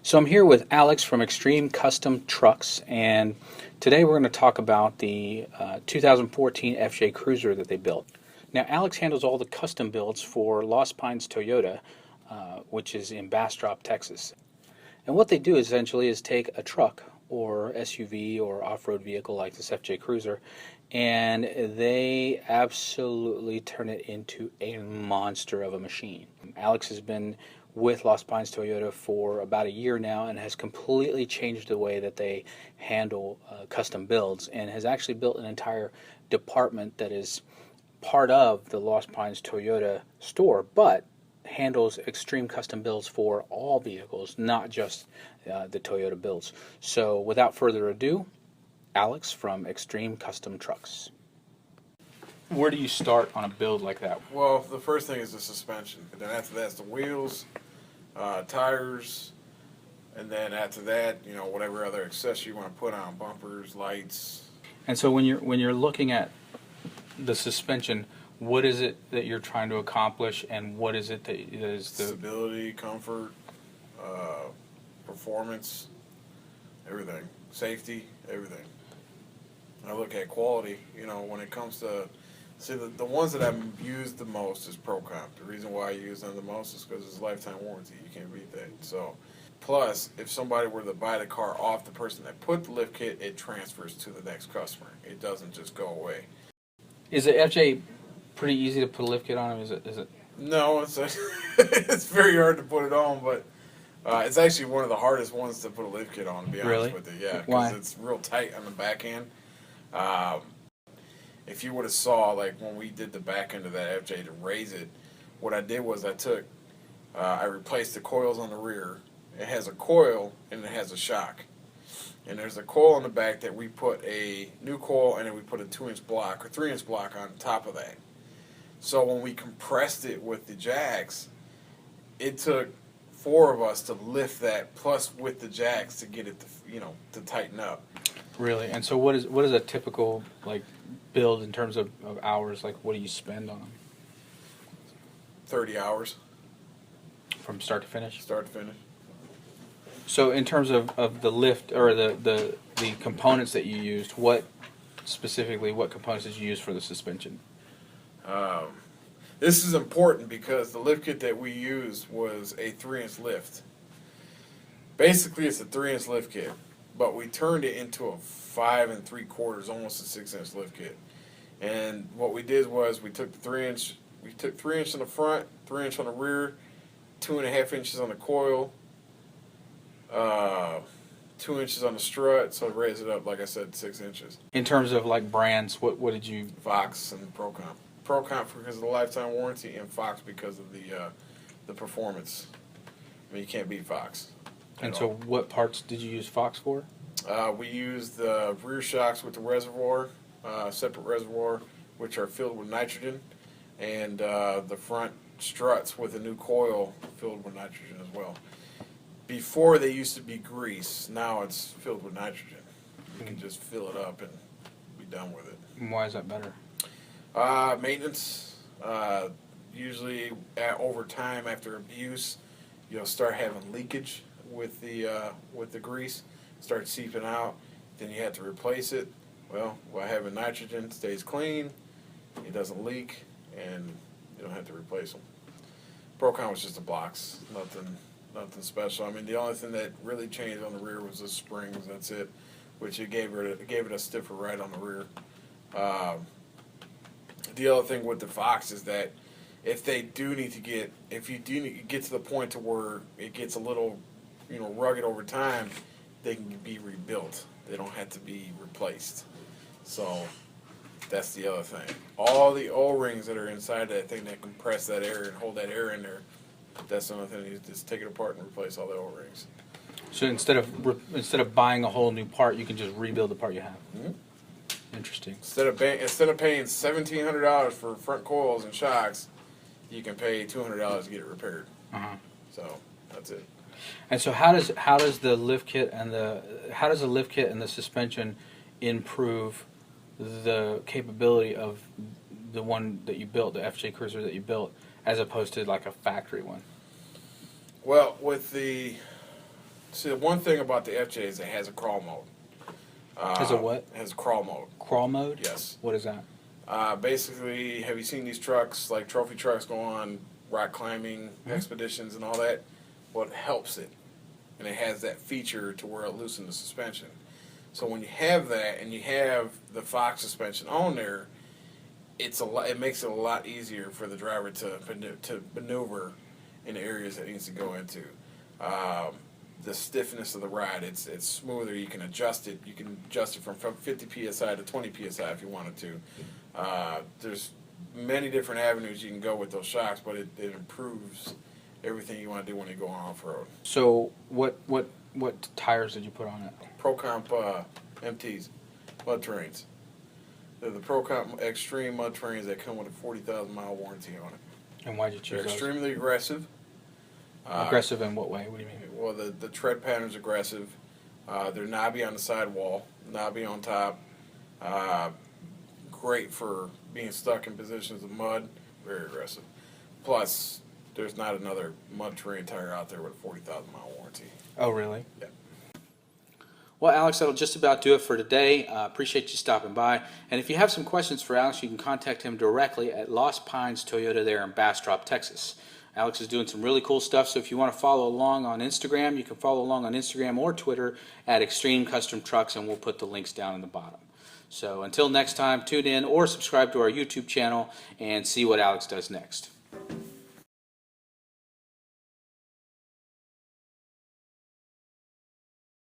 So I'm here with Alex from Xtreme Custom Trucks, and today we're going to talk about the 2014 FJ Cruiser that they built. Now, Alex handles all the custom builds for Lost Pines Toyota, which is in Bastrop, Texas. And what they do essentially is take a truck or SUV or off-road vehicle like this FJ Cruiser, and they absolutely turn it into a monster of a machine. Alex has been with Lost Pines Toyota for about a year now and has completely changed the way that they handle custom builds, and has actually built an entire department that is part of the Lost Pines Toyota store, but handles extreme custom builds for all vehicles, not just the Toyota builds. So without further ado, Alex from Xtreme Custom Trucks. Where do you start on a build like that? Well, the first thing is the suspension. Then after that's the wheels, tires, and then after that, you know, whatever other accessory you want to put on, bumpers, lights. And so when you're looking at the suspension, what is it that you're trying to accomplish, and what is it that is the Stability, comfort, performance, everything. Safety, everything. I look at quality, you know, when it comes to, see, the ones that I've used the most is ProComp. The reason why I use them the most is because it's lifetime warranty. You can't beat that. So, plus, if somebody were to buy the car off the person that put the lift kit, it transfers to the next customer. It doesn't just go away. Is the FJ pretty easy to put a lift kit on? Is it? No, it's it's very hard to put it on, but it's actually one of the hardest ones to put a lift kit on, to be honest with you. Yeah, Why? because it's real tight on the back end. If you would have saw, like, when we did the back end of that FJ to raise it, what I did was I replaced the coils on the rear. It has a coil and it has a shock. And there's a coil on the back that we put a new coil, and then we put a 2-inch block or 3-inch block on top of that. So when we compressed it with the jacks, it took 4 of us to lift that, plus with the jacks, to get it to, you know, to tighten up. Really? And so what is a typical, like, build in terms of hours? Like, what do you spend on them 30 hours, from start to finish? start to finish. So in terms of the lift or the components that you used, what components did you use for the suspension? This is important because the lift kit that we used was a 3-inch lift. Basically, it's a 3-inch lift kit, but we turned it into a 5 3/4, almost a 6-inch lift kit. And what we did was we took 3-inch on the front, 3-inch on the rear, 2.5 inches on the coil, 2 inches on the strut, so raise it up, like I said, 6 inches. In terms of, like, brands, what did you? Fox and ProComp. ProComp because of the lifetime warranty, and Fox because of the performance. I mean, you can't beat Fox. And so what parts did you use Fox for? We used the rear shocks with the reservoir, separate reservoir, which are filled with nitrogen, and the front struts with a new coil filled with nitrogen as well. Before, they used to be grease. Now it's filled with nitrogen. You can just fill it up and be done with it. And why is that better? Maintenance. Usually, over time, after abuse, you'll start having leakage with the grease. Start seeping out. Then you have to replace it. Well, by having nitrogen, it stays clean. It doesn't leak, and you don't have to replace them. ProCon was just the blocks. Nothing special. I mean, the only thing that really changed on the rear was the springs. That's it, which it gave it a stiffer ride on the rear. The other thing with the Fox is that if you do need to get to the point to where it gets a little, you know, rugged over time, they can be rebuilt. They don't have to be replaced. So that's the other thing. All the O-rings that are inside that thing that compress that air and hold that air in there, that's the only thing. You just take it apart and replace all the O-rings. So instead of buying a whole new part, you can just rebuild the part you have. Mm-hmm. Interesting. Instead of paying $1,700 for front coils and shocks, you can pay $200 to get it repaired. So that's it. And so how does the lift kit and the suspension improve the capability of the one that you built, the FJ Cruiser that you built, as opposed to like a factory one? Well, with the See, the one thing about the FJ is it has a crawl mode. Has a what? It has a crawl mode. Crawl mode? Yes. What is that? Basically, have you seen these trucks, like trophy trucks, go on rock climbing expeditions and all that? Well, it helps it, and it has that feature to where it loosens the suspension. So when you have that and you have the Fox suspension on there, it makes it a lot easier for the driver to maneuver in the areas that it needs to go into. The stiffness of the ride, it's smoother. You can adjust it. You can adjust it from 50 psi to 20 psi if you wanted to. There's many different avenues you can go with those shocks, but it improves everything you want to do when you go on off-road. So what tires did you put on it? Pro Comp MTs, mud terrains. They're the Pro Comp Xtreme mud terrains that come with a 40,000 mile warranty on it. And why did you choose They're those? extremely aggressive. Aggressive in what way? What do you mean? Well, the tread pattern's aggressive. They're knobby on the sidewall, knobby on top. Great for being stuck in positions of mud. Very aggressive. Plus, there's not another mud terrain tire out there with a 40,000 mile warranty. Oh, really? Yeah. Well, Alex, that'll just about do it for today. Appreciate you stopping by. And if you have some questions for Alex, you can contact him directly at Lost Pines Toyota there in Bastrop, Texas. Alex is doing some really cool stuff, so if you want to follow along on Instagram, you can follow along on Instagram or Twitter at Xtreme Custom Trucks, and we'll put the links down in the bottom. So until next time, tune in or subscribe to our YouTube channel and see what Alex does next.